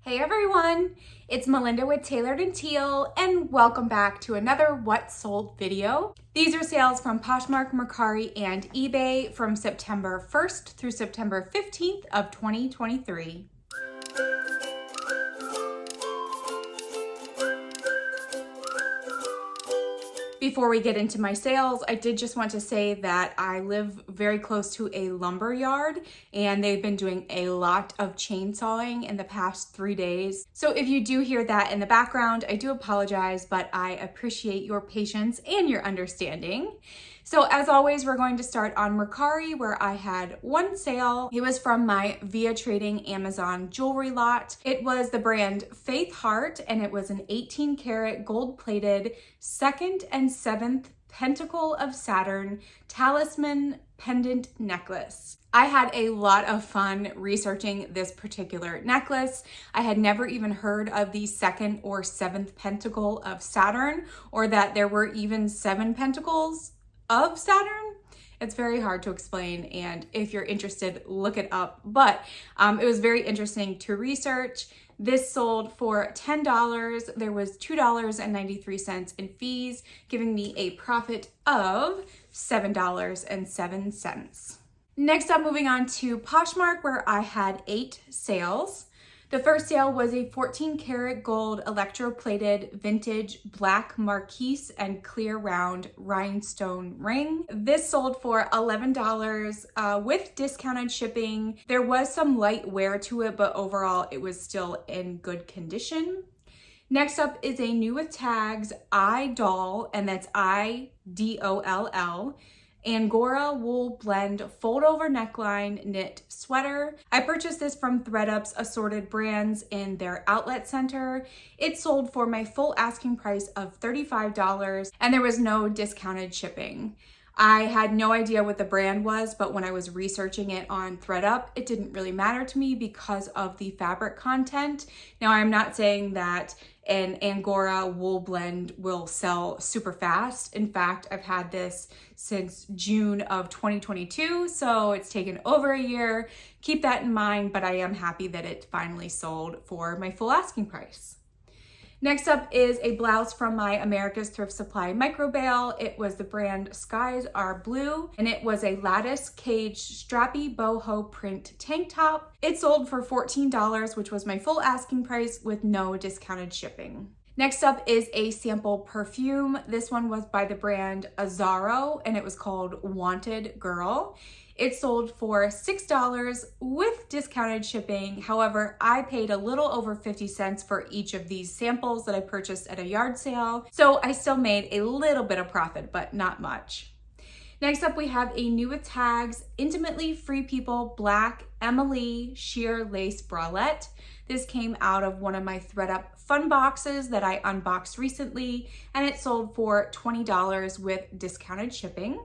Hey everyone, it's Melinda with Tailored and Teal, and welcome back to another What Sold video. These are sales from Poshmark, Mercari, and eBay from September 1st through September 15th of 2023. Before we get into my sales, I did just want to say that I live very close to a lumber yard and they've been doing a lot of chainsawing in the past 3 days. So if you do hear that in the background, I do apologize, but I appreciate your patience and your understanding. So as always, we're going to start on Mercari, where I had one sale. It was from my Via Trading Amazon jewelry lot. It was the brand Faith Heart, and it was an 18 karat gold plated 2nd and 7th Pentacle of Saturn talisman pendant necklace. I had a lot of fun researching this particular necklace. I had never even heard of the 2nd or 7th Pentacle of Saturn, or that there were even 7 pentacles of Saturn. It's very hard to explain, and if you're interested, look it up. But it was very interesting to research. This sold for $10. There was $2.93 in fees, giving me a profit of $7.07. Next up, moving on to Poshmark, where I had 8 sales. The first sale was a 14 karat gold electroplated vintage black marquise and clear round rhinestone ring. This sold for $11 with discounted shipping. There was some light wear to it, but overall it was still in good condition. Next up is a new with tags iDoll, and that's IDOLL. Angora wool blend fold over neckline knit sweater. I purchased this from ThredUp's assorted brands in their outlet center. It sold for my full asking price of $35, and there was no discounted shipping. I had no idea what the brand was, but when I was researching it on ThredUp, it didn't really matter to me because of the fabric content. Now, I'm not saying that an Angora wool blend will sell super fast. In fact, I've had this since June of 2022, so it's taken over a year. Keep that in mind, but I am happy that it finally sold for my full asking price. Next up is a blouse from my America's Thrift Supply micro bale. It was the brand Skies Are Blue, and it was a lattice cage strappy boho print tank top. It sold for $14, which was my full asking price with no discounted shipping. Next up is a sample perfume. This one was by the brand Azzaro, and it was called Wanted Girl. It sold for $6 with discounted shipping. However, I paid a little over 50 cents for each of these samples that I purchased at a yard sale. So I still made a little bit of profit, but not much. Next up, we have a new with tags Intimately Free People Black Emily sheer lace bralette. This came out of one of my ThredUp fun boxes that I unboxed recently, and it sold for $20 with discounted shipping.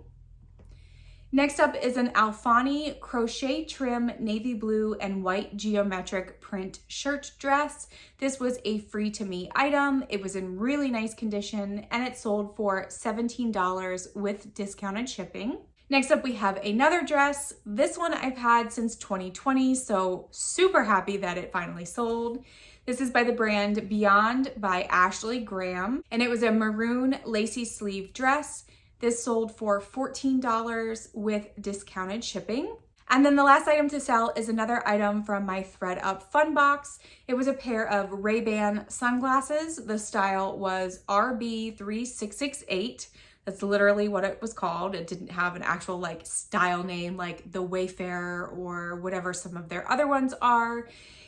Next up is an Alfani crochet trim navy blue and white geometric print shirt dress. This was a free to me item. It was in really nice condition, and it sold for $17 with discounted shipping. Next up, we have another dress. This one I've had since 2020, so super happy that it finally sold. This is by the brand Beyond by Ashley Graham, and it was a maroon lacy sleeve dress. This sold for $14 with discounted shipping. And then the last item to sell is another item from my ThredUp fun box. It was a pair of Ray-Ban sunglasses. The style was RB3668. That's literally what it was called. It didn't have an actual style name like the Wayfarer or whatever some of their other ones are.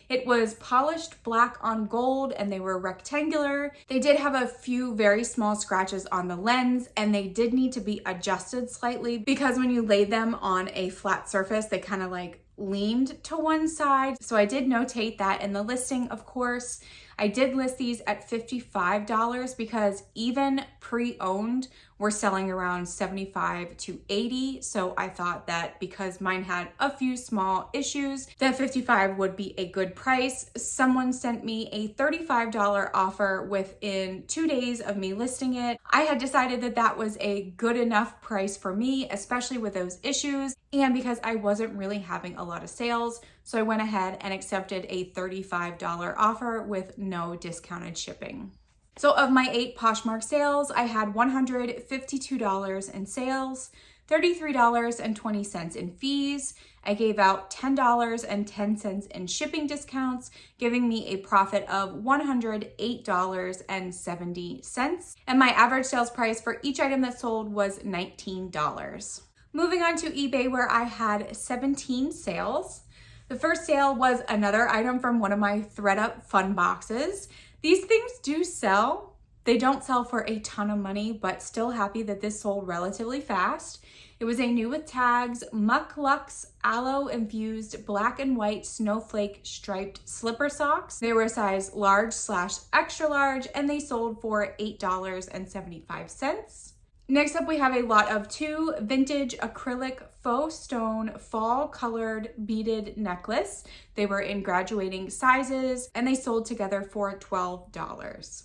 It was polished black on gold, and they were rectangular. They did have a few very small scratches on the lens, and they did need to be adjusted slightly because when you laid them on a flat surface, they kind of leaned to one side. So I did notate that in the listing, of course. I did list these at $55 because even pre-owned were selling around 75 to 80. So I thought that because mine had a few small issues, that 55 would be a good price. Someone sent me a $35 offer within 2 days of me listing it. I had decided that that was a good enough price for me, especially with those issues, and because I wasn't really having a lot of sales. So I went ahead and accepted a $35 offer with no discounted shipping. So of my 8 Poshmark sales, I had $152 in sales, $33.20 in fees. I gave out $10.10 in shipping discounts, giving me a profit of $108.70. And my average sales price for each item that sold was $19. Moving on to eBay, where I had 17 sales. The first sale was another item from one of my ThreadUp fun boxes. These things do sell. They don't sell for a ton of money, but still happy that this sold relatively fast. It was a new with tags, Muck Lux aloe infused black and white snowflake striped slipper socks. They were a size large/extra large, and they sold for $8.75. Next up, we have a lot of 2 vintage acrylic faux stone fall colored beaded necklace. They were in graduating sizes, and they sold together for $12.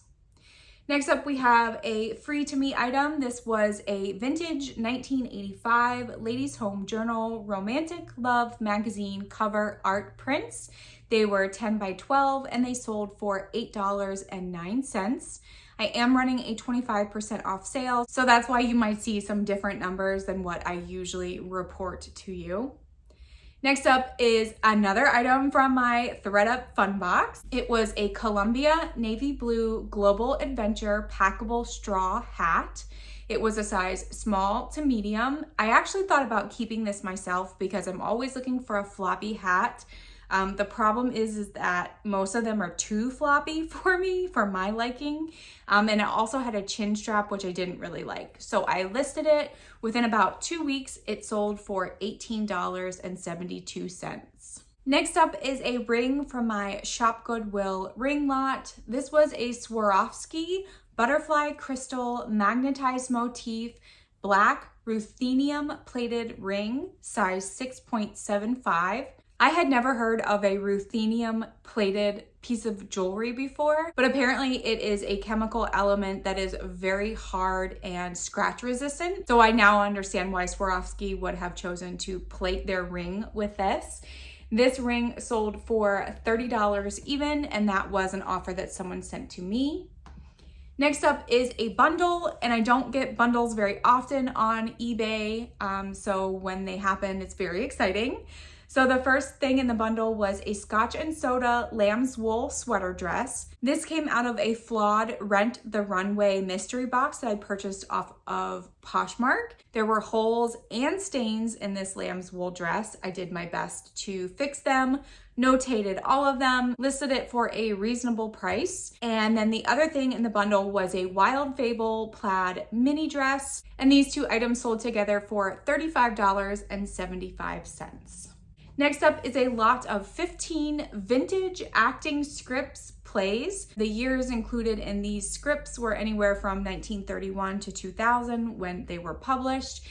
Next up, we have a free to me item. This was a vintage 1985 Ladies Home Journal Romantic Love magazine cover art prints. They were 10 by 12, and they sold for $8.09. I am running a 25% off sale, so that's why you might see some different numbers than what I usually report to you. Next up is another item from my ThreadUp fun box. It was a Columbia navy blue global adventure packable straw hat. It was a size small to medium. I actually thought about keeping this myself because I'm always looking for a floppy hat. The problem is that most of them are too floppy for me, for my liking. And it also had a chin strap, which I didn't really like. So I listed it. Within about 2 weeks, it sold for $18.72. Next up is a ring from my Shop Goodwill ring lot. This was a Swarovski butterfly crystal magnetized motif black ruthenium plated ring, size 6.75. I had never heard of a ruthenium plated piece of jewelry before, but apparently it is a chemical element that is very hard and scratch resistant. So I now understand why Swarovski would have chosen to plate their ring with this. This ring sold for $30 even, and that was an offer that someone sent to me. Next up is a bundle, and I don't get bundles very often on eBay, so when they happen, it's very exciting. So the first thing in the bundle was a Scotch and Soda lamb's wool sweater dress. This came out of a flawed Rent the Runway mystery box that I purchased off of Poshmark. There were holes and stains in this lamb's wool dress. I did my best to fix them, notated all of them, listed it for a reasonable price. And then the other thing in the bundle was a Wild Fable plaid mini dress. And these 2 items sold together for $35.75. Next up is a lot of 15 vintage acting scripts plays. The years included in these scripts were anywhere from 1931 to 2000 when they were published,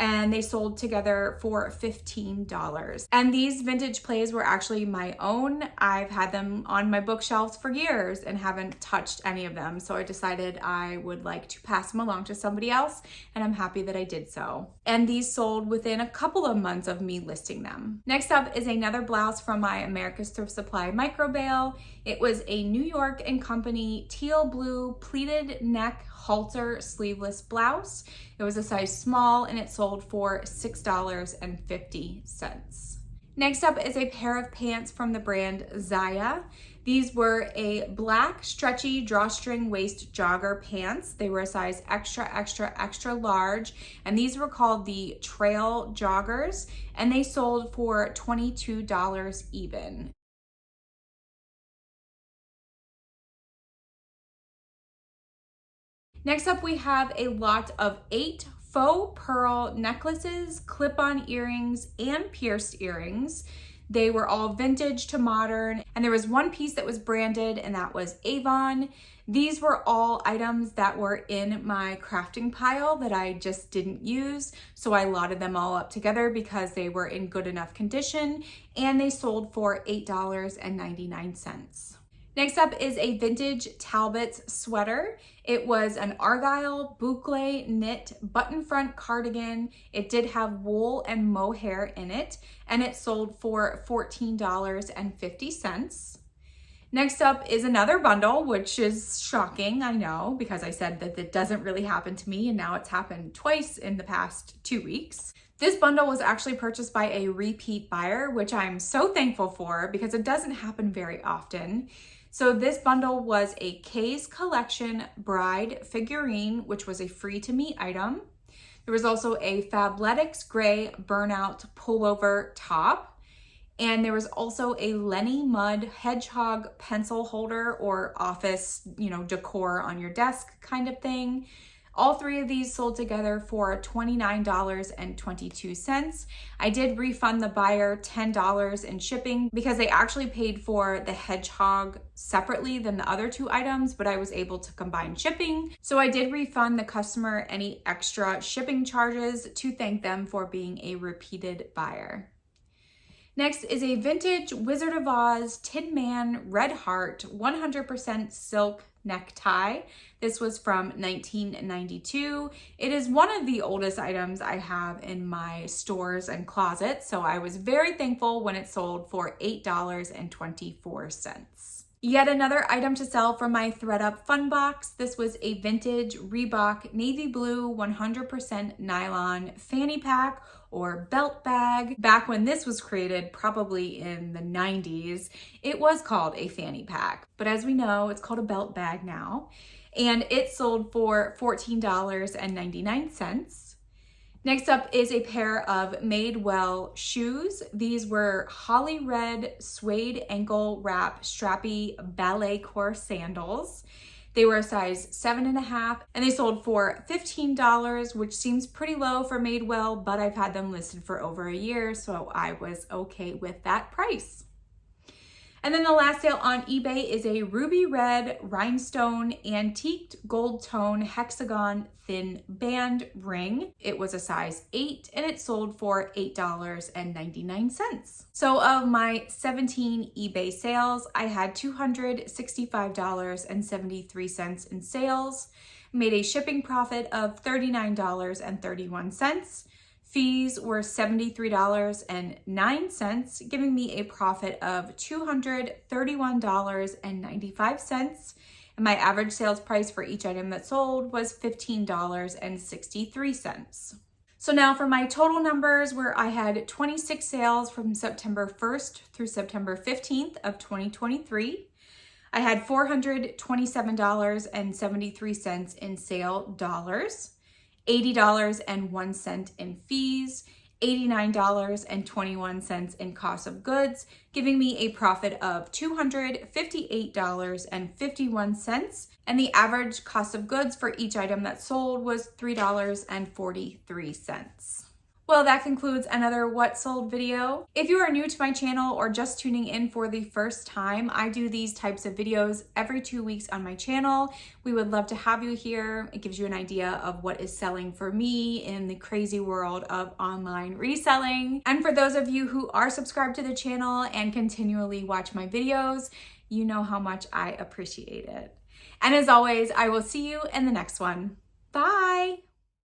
and they sold together for $15. And these vintage plays were actually my own. I've had them on my bookshelves for years and haven't touched any of them. So I decided I would like to pass them along to somebody else, and I'm happy that I did so. And these sold within a couple of months of me listing them. Next up is another blouse from my America's Thrift Supply micro bale. It was a New York & Company teal blue pleated neck halter sleeveless blouse. It was a size small, and it sold for $6.50. Next up is a pair of pants from the brand Zaya. These were a black stretchy drawstring waist jogger pants. They were a size extra, extra, extra large, and these were called the trail joggers, and they sold for $22 even. Next up, we have a lot of 8 faux pearl necklaces, clip-on earrings, and pierced earrings. They were all vintage to modern, and there was one piece that was branded, and that was Avon. These were all items that were in my crafting pile that I just didn't use, so I lotted them all up together because they were in good enough condition, and they sold for $8.99. Next up is a vintage Talbot's sweater. It was an Argyle boucle knit button front cardigan. It did have wool and mohair in it, and it sold for $14.50. Next up is another bundle, which is shocking, I know, because I said that it doesn't really happen to me, and now it's happened twice in the past 2 weeks. This bundle was actually purchased by a repeat buyer, which I'm so thankful for because it doesn't happen very often. So this bundle was a Kay's Collection bride figurine, which was a free to me item. There was also a Fabletics gray burnout pullover top. And there was also a Lenny Mudd hedgehog pencil holder or office, decor on your desk kind of thing. All three of these sold together for $29.22. I did refund the buyer $10 in shipping because they actually paid for the hedgehog separately than the other two items, but I was able to combine shipping. So I did refund the customer any extra shipping charges to thank them for being a repeated buyer. Next is a vintage Wizard of Oz Tin Man Red Heart 100% silk necktie. This was from 1992. It is one of the oldest items I have in my stores and closet, so I was very thankful when it sold for $8.24. Yet another item to sell from my ThredUp fun box. This was a vintage Reebok navy blue 100% nylon fanny pack or belt bag. Back when this was created, probably in the 90s, it was called a fanny pack. But as we know, it's called a belt bag now. And it sold for $14.99. Next up is a pair of Madewell shoes. These were holly red suede ankle wrap strappy ballet core sandals. They were a size 7.5 and they sold for $15, which seems pretty low for Madewell, but I've had them listed for over a year, so I was okay with that price. And then the last sale on eBay is a ruby red rhinestone antiqued gold tone hexagon thin band ring. It was a size 8 and it sold for $8.99. So of my 17 eBay sales, I had $265.73 in sales, made a shipping profit of $39.31. Fees were $73.09, giving me a profit of $231.95. And my average sales price for each item that sold was $15.63. So now for my total numbers, where I had 26 sales from September 1st through September 15th of 2023. I had $427.73 in sale dollars. $80.01 in fees, $89.21 in cost of goods, giving me a profit of $258.51. And the average cost of goods for each item that sold was $3.43. Well, that concludes another What Sold video. If you are new to my channel or just tuning in for the first time, I do these types of videos every 2 weeks on my channel. We would love to have you here. It gives you an idea of what is selling for me in the crazy world of online reselling. And for those of you who are subscribed to the channel and continually watch my videos, you know how much I appreciate it. And as always, I will see you in the next one. Bye!